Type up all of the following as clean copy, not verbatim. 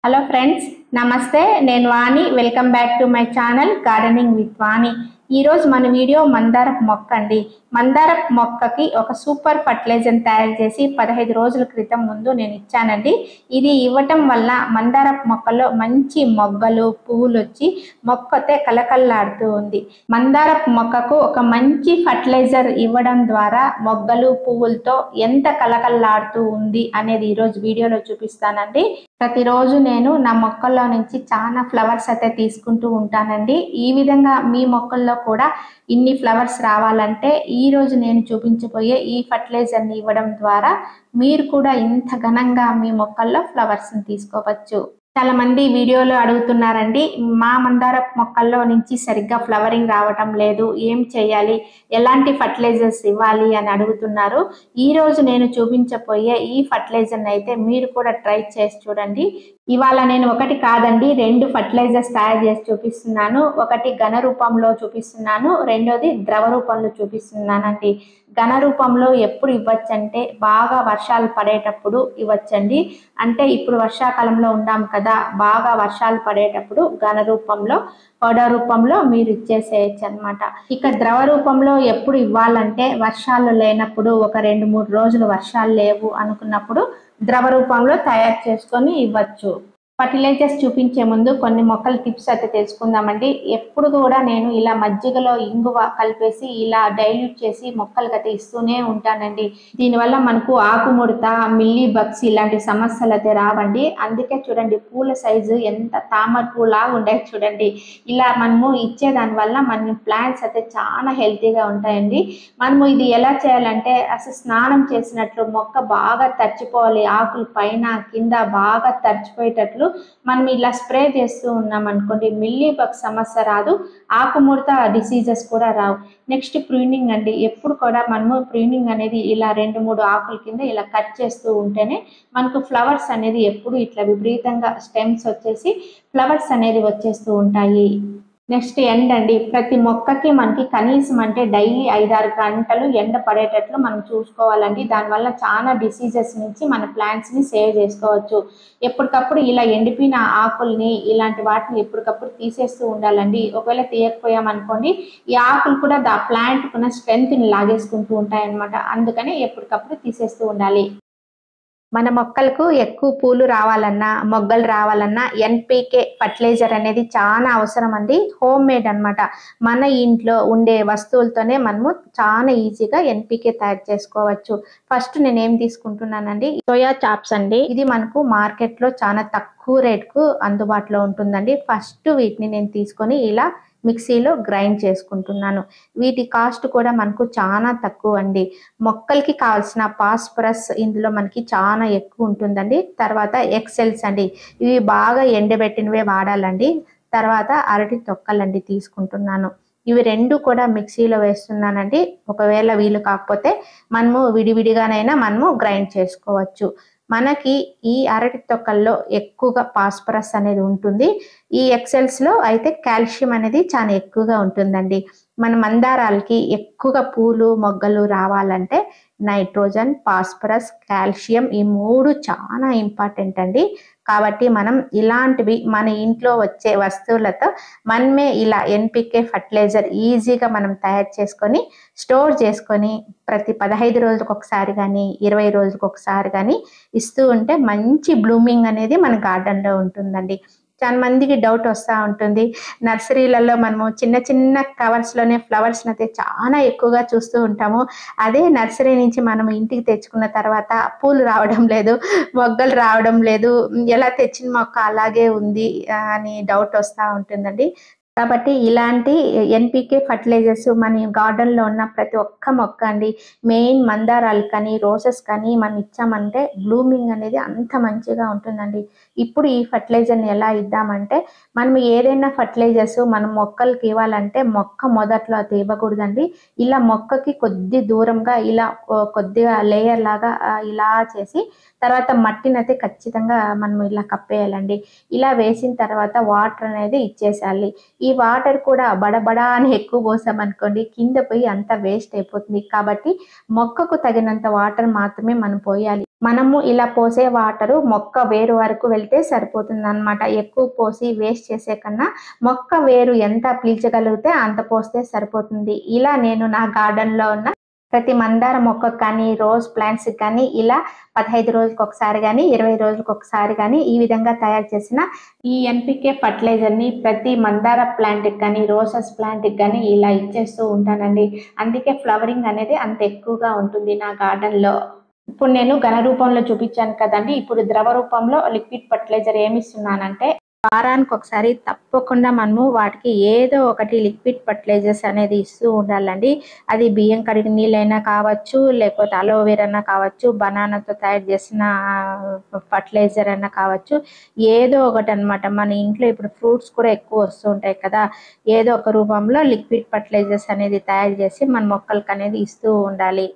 Hello friends, నమస్తే. నేను Vani. Welcome back to my channel gardening with Vani. ఈరోజు మన వీడియో మందారపు మొక్క అండి. మందారపు మొక్కకి ఒక సూపర్ ఫర్టిలైజర్ తయారు చేసి 15 రోజుల క్రితం ముందు నేను ఇచ్చానండి. ఇది ఇవ్వటం వల్ల మందారపు మొక్కలో మంచి మొగ్గలు పువ్వులు వచ్చి మొక్కతే కలకల్లాడుతూ ఉంది. మందారపు మొక్కకు ఒక మంచి ఫర్టిలైజర్ ఇవ్వడం ద్వారా మొగ్గలు పువ్వులతో ఎంత కలకల్లాడుతూ ఉంది అనేది ఈరోజు వీడియోలో చూపిస్తానండి. ప్రతిరోజు నేను నా మొక్కల్లో నుంచి చాలా ఫ్లవర్స్ అయితే తీసుకుంటూ ఉంటానండి. ఈ విధంగా మీ మొక్కల్లో కూడా ఇన్ని ఫ్లవర్స్ రావాలంటే ఈ రోజు నేను చూపించబోయే ఈ ఫర్టిలైజర్ని ఇవ్వడం ద్వారా మీరు కూడా ఇంత ఘనంగా మీ మొక్కల్లో ఫ్లవర్స్ని తీసుకోవచ్చు. చాలా మంది వీడియోలో అడుగుతున్నారండి, మా మందార మొక్కల్లో నుంచి సరిగ్గా ఫ్లవరింగ్ రావటం లేదు, ఏం చేయాలి, ఎలాంటి ఫర్టిలైజర్స్ ఇవ్వాలి అని అడుగుతున్నారు. ఈ రోజు నేను చూపించబోయే ఈ ఫర్టిలైజర్ని అయితే మీరు కూడా ట్రై చేసి చూడండి. ఇవాళ నేను ఒకటి కాదండి 2 ఫర్టిలైజర్స్ తయారు చేసి చూపిస్తున్నాను. ఒకటి ఘన రూపంలో చూపిస్తున్నాను, రెండోది ద్రవ రూపంలో చూపిస్తున్నానండి. ఘన రూపంలో ఎప్పుడు ఇవ్వచ్చంటే బాగా వర్షాలు పడేటప్పుడు ఇవ్వచ్చండి. అంటే ఇప్పుడు వర్షాకాలంలో ఉన్నాం కదా, బాగా వర్షాలు పడేటప్పుడు ఘన రూపంలో పౌడర్ రూపంలో మీరు ఇచ్చేసేయచ్చు అనమాట. ఇక ద్రవ రూపంలో ఎప్పుడు ఇవ్వాలంటే వర్షాలు లేనప్పుడు, ఒక 2-3 రోజులు వర్షాలు లేవు అనుకున్నప్పుడు ద్రవ రూపంలో తయారు చేసుకొని ఇవ్వచ్చు. ఫర్టిలైజర్స్ చూపించే ముందు కొన్ని మొక్కల టిప్స్ అయితే తెలుసుకుందామండి. ఎప్పుడు కూడా నేను ఇలా మజ్జిగలో ఇంగువ కలిపేసి ఇలా డైల్యూట్ చేసి మొక్కలకైతే ఇస్తూనే ఉంటానండి. దీనివల్ల మనకు ఆకుముడత, మిల్లీ బగ్స్ ఇలాంటి సమస్యలు అయితే రావండి. అందుకే చూడండి పూల సైజు ఎంత తామర పూలాగా ఉండే చూడండి. ఇలా మనము ఇచ్చేదాని వల్ల మన ప్లాంట్స్ అయితే చాలా హెల్తీగా ఉంటాయండి. మనము ఇది ఎలా చేయాలంటే అసలు స్నానం చేసినట్లు మొక్క బాగా తడిచిపోవాలి, ఆకులు పైన కింద బాగా తడిచిపోయేటట్లు మనం ఇలా స్ప్రే చేస్తూ ఉన్నాం అనుకోండి, మిల్లీ బగ్ సమస్య రాదు, ఆకుముడత డిసీజెస్ కూడా రావు. నెక్స్ట్ ప్రూనింగ్ అండి. ఎప్పుడు కూడా మనము ప్రూనింగ్ అనేది ఇలా 2-3 ఆకుల కింద ఇలా కట్ చేస్తూ ఉంటేనే మనకు ఫ్లవర్స్ అనేది ఎప్పుడు ఇట్లా విపరీతంగా స్టెమ్స్ వచ్చేసి ఫ్లవర్స్ అనేది వచ్చేస్తూ ఉంటాయి. నెక్స్ట్ ఎండ్ అండి. ప్రతి మొక్కకి మనకి కనీసం అంటే డైలీ 5-6 గంటలు ఎండ పడేటట్లు మనం చూసుకోవాలండి. దానివల్ల చాలా డిసీజెస్ నుంచి మన ప్లాంట్స్ని సేవ్ చేసుకోవచ్చు. ఎప్పటికప్పుడు ఇలా ఎండిపోయిన ఆకుల్ని ఇలాంటి వాటిని ఎప్పటికప్పుడు తీసేస్తూ ఉండాలండి. ఒకవేళ తీయకపోయామనుకోండి ఈ ఆకులు కూడా ప్లాంట్ కున్న స్ట్రెంగ్త్ని లాగేసుకుంటూ ఉంటాయన్నమాట. అందుకని ఎప్పటికప్పుడు తీసేస్తూ ఉండాలి. మన మొక్కలకు ఎక్కువ పూలు రావాలన్నా, మొగ్గలు రావాలన్నా ఎన్పికే ఫర్టిలైజర్ అనేది చాలా అవసరం అండి. హోమ్ మేడ్ అనమాట. మన ఇంట్లో ఉండే వస్తువులతోనే మనము చాలా ఈజీగా ఎన్పికే తయారు చేసుకోవచ్చు. ఫస్ట్ నేను ఏం తీసుకుంటున్నానండి, సోయా చాప్స్ అండి. ఇది మనకు మార్కెట్లో చాలా తక్కువ రేట్కు అందుబాటులో ఉంటుందండి. ఫస్ట్ వీటిని నేను తీసుకొని ఇలా మిక్సీలో గ్రైండ్ చేసుకుంటున్నాను. వీటి కాస్ట్ కూడా మనకు చాలా తక్కువ అండి. మొక్కలకి కావాల్సిన ఫాస్ఫరస్ ఇందులో మనకి చాలా ఎక్కువ ఉంటుందండి. తర్వాత ఎక్సెల్స్ అండి, ఇవి బాగా ఎండబెట్టినవే వాడాలండి. తర్వాత అరటి తొక్కలండి తీసుకుంటున్నాను. ఇవి 2 కూడా మిక్సీలో వేస్తున్నానండి. ఒకవేళ వీలు కాకపోతే మనము విడివిడిగానైనా మనము గ్రైండ్ చేసుకోవచ్చు. మనకి ఈ అరటి తొక్కల్లో ఎక్కువగా ఫాస్ఫరస్ అనేది ఉంటుంది. ఈ ఎక్సెల్స్లో అయితే కాల్షియం అనేది చాలా ఎక్కువగా ఉంటుందండి. మన మందారాలకి ఎక్కువగా పూలు మొగ్గలు రావాలంటే నైట్రోజన్, ఫాస్ఫరస్, కాల్షియం ఈ 3 చాలా ఇంపార్టెంట్ అండి. కాబట్టి మనం ఇలాంటివి మన ఇంట్లో వచ్చే వస్తువులతో మనమే ఇలా ఎన్పికే ఫర్టిలైజర్ ఈజీగా మనం తయారు చేసుకొని స్టోర్ చేసుకొని ప్రతి 15 రోజులకు ఒకసారి కానీ 20 రోజులకు ఒకసారి కానీ ఇస్తూ ఉంటే మంచి బ్లూమింగ్ అనేది మన గార్డెన్లో ఉంటుందండి. చాలా మందికి డౌట్ వస్తూ ఉంటుంది, నర్సరీలలో మనము చిన్న చిన్న కవర్స్లోనే ఫ్లవర్స్ని అయితే చాలా ఎక్కువగా చూస్తూ ఉంటాము. అదే నర్సరీ నుంచి మనం ఇంటికి తెచ్చుకున్న తర్వాత పూలు రావడం లేదు, మొగ్గలు రావడం లేదు, ఎలా తెచ్చిన మొక్క అలాగే ఉంది అని డౌట్ వస్తూ ఉంటుందండి. కాబట్టి ఇలాంటి ఎన్పికే ఫర్టిలైజర్స్ మన గార్డెన్లో ఉన్న ప్రతి ఒక్క మొక్క అండి, మెయిన్ మందారాలు కానీ రోజెస్ కానీ మనం ఇచ్చామంటే బ్లూమింగ్ అనేది అంత మంచిగా ఉంటుందండి. ఇప్పుడు ఈ ఫర్టిలైజర్ని ఎలా ఇద్దామంటే, మనం ఏదైనా ఫర్టిలైజర్స్ మనం మొక్కలకి ఇవ్వాలంటే మొక్క మొదట్లో అది ఇవ్వకూడదండి. ఇలా మొక్కకి కొద్ది దూరంగా ఇలా కొద్దిగా లేయర్ లాగా ఇలా చేసి తర్వాత మట్టిని అయితే ఖచ్చితంగా మనం ఇలా కప్పేయాలండి. ఇలా వేసిన తర్వాత వాటర్ అనేది ఇచ్చేసేయాలి. ఈ వాటర్ కూడా బడబడా అని ఎక్కువ పోసామనుకోండి కింద పోయి అంతా వేస్ట్ అయిపోతుంది. కాబట్టి మొక్కకు తగినంత వాటర్ మాత్రమే మనం పోయాలి. మనము ఇలా పోసే వాటరు మొక్క వేరు వరకు వెళ్తే సరిపోతుందన్నమాట. ఎక్కువ పోసి వేస్ట్ చేసే కన్నా మొక్క వేరు ఎంత పీల్చగలిగితే అంత పోస్తే సరిపోతుంది. ఇలా నేను నా గార్డెన్‌లో ఉన్న ప్రతి మందార మొక్కకు కానీ, రోజ్ ప్లాంట్స్‌కి కానీ ఇలా 15 రోజులకొకసారి గానీ, 20 రోజులకొకసారి గానీ ఈ విధంగా తయారు చేసిన ఈ ఎన్‌పీకే ఫర్టిలైజర్‌ని ప్రతి మందార ప్లాంట్‌కి గానీ, రోసెస్ ప్లాంట్‌కి గానీ ఇలా ఇచ్చేస్తూ ఉంటానండి. అందుకే ఫ్లవరింగ్ అనేది అంత ఎక్కువగా ఉంటుంది నా గార్డెన్‌లో. ఇప్పుడు నేను ఘన రూపంలో చూపించాను కదండి. ఇప్పుడు ద్రవ రూపంలో లిక్విడ్ ఫర్టిలైజర్ ఏమిస్తున్నానంటే, వారానికి ఒకసారి తప్పకుండా మనము వాటికి ఏదో ఒకటి లిక్విడ్ ఫర్టిలైజర్స్ అనేది ఇస్తూ ఉండాలండి. అది బియ్యం కడిగిన నీళ్ళైనా కావచ్చు, లేకపోతే అలోవెరా అన్నా కావచ్చు, బనానాతో తయారు చేసిన ఫర్టిలైజర్ అన్నా కావచ్చు. ఏదో ఒకటనమాట. మన ఇంట్లో ఇప్పుడు ఫ్రూట్స్ కూడా ఎక్కువ వస్తూ ఉంటాయి కదా! ఏదో ఒక రూపంలో లిక్విడ్ ఫర్టిలైజర్స్ అనేది తయారు చేసి మన మొక్కలకనేది ఇస్తూ ఉండాలి.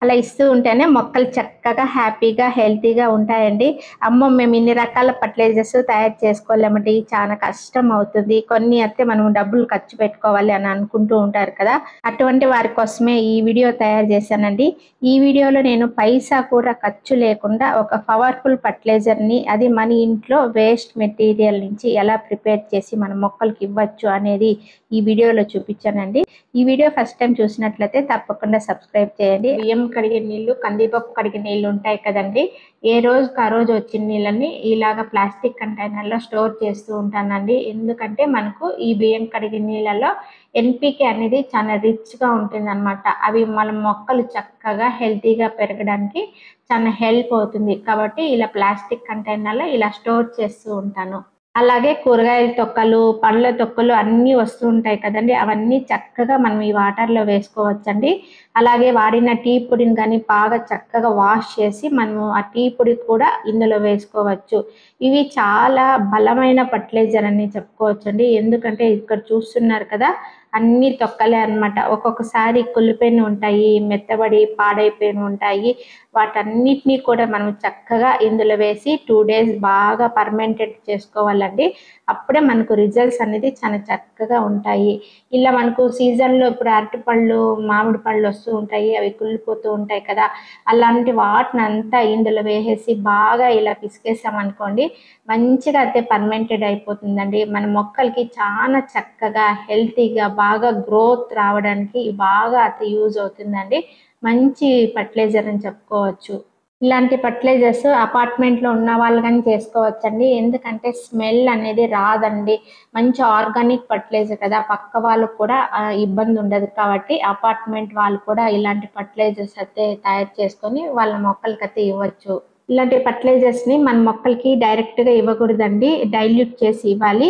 అలా ఇస్తూ ఉంటేనే మొక్కలు చక్కగా, హ్యాపీగా, హెల్తీగా ఉంటాయండి. అమ్మో! మేము ఇన్ని రకాల ఫర్టిలైజర్స్ తయారు చేసుకోలేమండి. చాలా కష్టం అవుతుంది. కొన్ని అయితే మనం డబ్బులు ఖర్చు పెట్టుకోవాలి అని అనుకుంటూ ఉంటారు కదా! అటువంటి వారి కోసమే ఈ వీడియో తయారు చేశానండి. ఈ వీడియోలో నేను పైసా కూడా ఖర్చు లేకుండా ఒక పవర్‌ఫుల్ ఫర్టిలైజర్‌ని అది మన ఇంట్లో వేస్ట్ మెటీరియల్ నుంచి ఎలా ప్రిపేర్ చేసి మన మొక్కలకి ఇవ్వచ్చు అనేది ఈ వీడియోలో చూపించానండి. ఈ వీడియో ఫస్ట్ టైం చూసినట్లయితే తప్పకుండా సబ్స్క్రైబ్ చేయండి. బియ్యం కడిగే నీళ్లు, కందిపప్పు కడిగే నీళ్లు ఉంటాయి కదండి. ఏ రోజుకి ఆ రోజు వచ్చిన నీళ్ళని ఇలాగ ప్లాస్టిక్ కంటైనర్‌లో స్టోర్ చేస్తూ ఉంటానండి. ఎందుకంటే మనకు ఈ బియ్యం కడిగే నీళ్ళలో ఎన్‌పీకే అనేది చాలా రిచ్‌గా ఉంటుందన్నమాట. అవి మన మొక్కలు చక్కగా హెల్తీగా పెరగడానికి చాలా హెల్ప్ అవుతుంది. కాబట్టి ఇలా ప్లాస్టిక్ కంటైనర్‌లో ఇలా స్టోర్ చేస్తూ ఉంటాను. అలాగే కూరగాయల తొక్కలు, పండ్ల తొక్కలు అన్నీ వస్తూ ఉంటాయి కదండీ! అవన్నీ చక్కగా మనం ఈ వాటర్‌లో వేసుకోవచ్చండి. అలాగే వాడిన టీ పొడిని గానీ బాగా చక్కగా వాష్ చేసి మనము ఆ టీ పొడి కూడా ఇందులో వేసుకోవచ్చు. ఇవి చాలా బలమైన ఫర్టిలైజర్ అని చెప్పుకోవచ్చండి. ఎందుకంటే ఇక్కడ చూస్తున్నారు కదా! అన్నీ తొక్కలే అన్నమాట. ఒక్కొక్కసారి కుళ్ళిపోయినవి ఉంటాయి, మెత్తబడి పాడైపోయినవి ఉంటాయి. వాటన్నిటిని కూడా మనం చక్కగా ఇందులో వేసి 2 డేస్ బాగా ఫర్మెంటెడ్ చేసుకోవాలండి. అప్పుడే మనకు రిజల్ట్స్ అనేది చాలా చక్కగా ఉంటాయి. ఇలా మనకు సీజన్‌లో ఇప్పుడు అరటిపళ్ళు, మామిడి పళ్ళు వస్తూ ఉంటాయి. అవి కుళ్ళిపోతూ ఉంటాయి కదా! అలాంటి వాటినంతా ఇందులో వేసేసి బాగా ఇలా పిసికేసామనుకోండి, మంచిగా అయితే ఫర్మెంటెడ్ అయిపోతుందండి. మన మొక్కలకి చాలా చక్కగా, హెల్తీగా, బాగా గ్రోత్ రావడానికి బాగా అయితే యూజ్ అవుతుందండి. మంచి ఫర్టిలైజర్ అని చెప్పుకోవచ్చు. ఇలాంటి ఫర్టిలైజర్స్ అపార్ట్మెంట్‌లో ఉన్న వాళ్ళు గానీ చేసుకోవచ్చండి. ఎందుకంటే స్మెల్ అనేది రాదండి. మంచి ఆర్గానిక్ ఫర్టిలైజర్ కదా! పక్క వాళ్ళకి కూడా ఇబ్బంది ఉండదు కాబట్టి అపార్ట్మెంట్ వాళ్ళు కూడా ఇలాంటి ఫర్టిలైజర్స్ అయితే తయారు చేసుకొని వాళ్ళ మొక్కలకైతే ఇవ్వచ్చు. ఇలాంటి ఫర్టిలైజర్స్‌ని మన మొక్కలకి డైరెక్ట్‌గా ఇవ్వకూడదండి. డైల్యూట్ చేసి ఇవ్వాలి.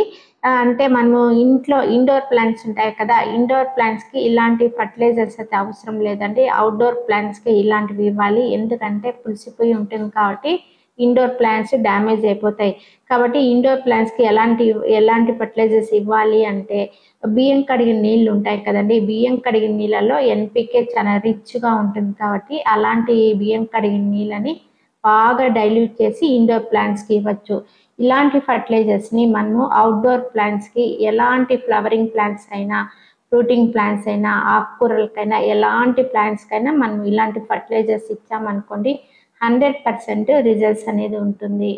అంటే మనము ఇంట్లో ఇండోర్ ప్లాంట్స్ ఉంటాయి కదా! ఇండోర్ ప్లాంట్స్‌కి ఇలాంటి ఫర్టిలైజర్స్ అయితే అవసరం లేదండి. ఔట్‌డోర్ ప్లాంట్స్‌కి ఇలాంటివి ఇవ్వాలి. ఎందుకంటే పులిసిపోయి ఉంటుంది కాబట్టి ఇండోర్ ప్లాంట్స్ డ్యామేజ్ అయిపోతాయి. కాబట్టి ఇండోర్ ప్లాంట్స్‌కి ఎలాంటి ఫర్టిలైజర్స్ ఇవ్వాలి అంటే బియ్యం కడిగిన నీళ్లు ఉంటాయి కదండీ! బియ్యం కడిగిన నీళ్ళలో ఎన్‌పీకే చాలా రిచ్‌గా ఉంటుంది కాబట్టి అలాంటి బియ్యం కడిగిన నీళ్ళని బాగా డైల్యూట్ చేసి ఇండోర్ ప్లాంట్స్‌కి ఇవ్వచ్చు. ఇలాంటి ఫర్టిలైజర్స్‌ని మనము ఔట్‌డోర్ ప్లాంట్స్‌కి ఎలాంటి ఫ్లవరింగ్ ప్లాంట్స్ అయినా, ఫ్రూటింగ్ ప్లాంట్స్ అయినా, ఆకుకూరలకైనా, ఎలాంటి ప్లాంట్స్‌కైనా మనం ఇలాంటి ఫర్టిలైజర్స్ ఇచ్చామనుకోండి 100% రిజల్ట్స్ అనేది ఉంటుంది.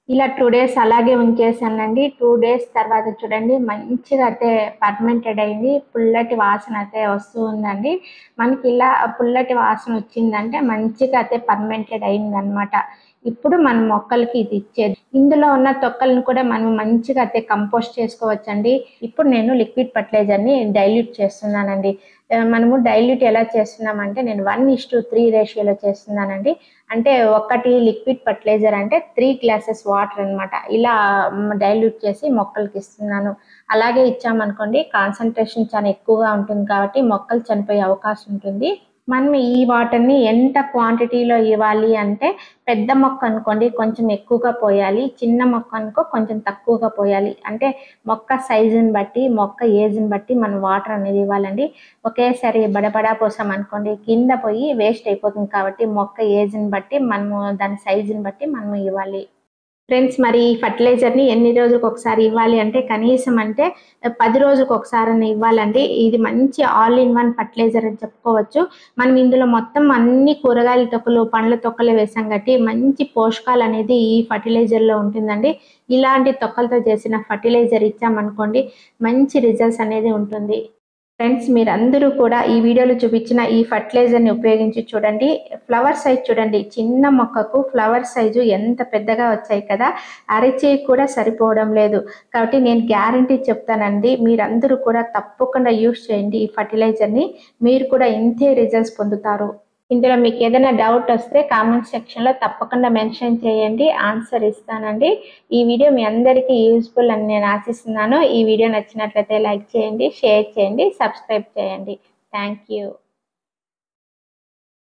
ఇలా 2 డేస్ అలాగే ఉంచేసానండి. 2 డేస్ తర్వాత చూడండి మంచిగా అయితే ఫర్మెంటెడ్ అయింది. పుల్లటి వాసన అయితే వస్తూ ఉందండి. మనకి ఇలా పుల్లటి వాసన వచ్చిందంటే మంచిగా అయితే ఫర్మెంటెడ్ అయిందనమాట. ఇప్పుడు మన మొక్కలకి ఇది ఇచ్చేది. ఇందులో ఉన్న తొక్కలను కూడా మనం మంచిగా అయితే కంపోస్ట్ చేసుకోవచ్చండి. ఇప్పుడు నేను లిక్విడ్ ఫర్టిలైజర్‌ని డైల్యూట్ చేస్తున్నానండి. మనము డైల్యూట్ ఎలా చేస్తున్నామంటే నేను 1:3 రేషియోలో చేస్తున్నానండి. అంటే ఒకటి లిక్విడ్ ఫర్టిలైజర్ అంటే 3 గ్లాసెస్ వాటర్ అన్నమాట. ఇలా డైల్యూట్ చేసి మొక్కలకి ఇస్తున్నాను. అలాగే ఇచ్చామనుకోండి కాన్సంట్రేషన్ చాలా ఎక్కువగా ఉంటుంది కాబట్టి మొక్కలు చనిపోయే అవకాశం ఉంటుంది. మనం ఈ వాటర్‌ని ఎంత క్వాంటిటీలో ఇవ్వాలి అంటే పెద్ద మొక్క అనుకోండి కొంచెం ఎక్కువగా పోయాలి. చిన్న మొక్క అనుకో కొంచెం తక్కువగా పోయాలి. అంటే మొక్క సైజుని బట్టి, మొక్క ఏజ్‌ని బట్టి మనం వాటర్ అనేది ఇవ్వాలండి. ఒకేసారి బడబడా పోసామనుకోండి కింద పోయి వేస్ట్ అయిపోతుంది కాబట్టి మొక్క ఏజ్‌ని బట్టి మనము దాని సైజుని బట్టి మనము ఇవ్వాలి. ఫ్రెండ్స్, మరి ఈ ఫర్టిలైజర్ని ఎన్ని రోజులకు ఒకసారి ఇవ్వాలి అంటే కనీసం అంటే 10 రోజులకు ఒకసారి ఇవ్వాలండి. ఇది మంచి ఆల్ ఇన్ వన్ ఫర్టిలైజర్ అని చెప్పుకోవచ్చు. మనం ఇందులో మొత్తం అన్ని కూరగాయల తొక్కలు, పండ్ల తొక్కలు వేసాం కాబట్టి మంచి పోషకాలు అనేది ఈ ఫర్టిలైజర్లో ఉంటుందండి. ఇలాంటి తొక్కలతో చేసిన ఫర్టిలైజర్ ఇచ్చామనుకోండి మంచి రిజల్ట్స్ అనేది ఉంటుంది. ఫ్రెండ్స్, మీరందరూ కూడా ఈ వీడియోలో చూపించిన ఈ ఫర్టిలైజర్ని ఉపయోగించి చూడండి. ఫ్లవర్ సైజ్ చూడండి, చిన్న మొక్కకు ఫ్లవర్ సైజు ఎంత పెద్దగా వచ్చాయి కదా, అరచేయి కూడా సరిపోవడం లేదు. కాబట్టి నేను గ్యారంటీ చెప్తానండి, మీరందరూ కూడా తప్పకుండా యూస్ చేయండి ఈ ఫర్టిలైజర్ని. మీరు కూడా ఇంతే రిజల్ట్స్ పొందుతారు. ఇందులో మీకు ఏదైనా డౌట్ వస్తే కామెంట్ సెక్షన్లో తప్పకుండా మెన్షన్ చేయండి, ఆన్సర్ ఇస్తానండి. ఈ వీడియో మీ అందరికీ యూస్ఫుల్ అని నేను ఆశిస్తున్నాను. ఈ వీడియో నచ్చినట్లయితే లైక్ చేయండి, షేర్ చేయండి, సబ్స్క్రైబ్ చేయండి. Thank you.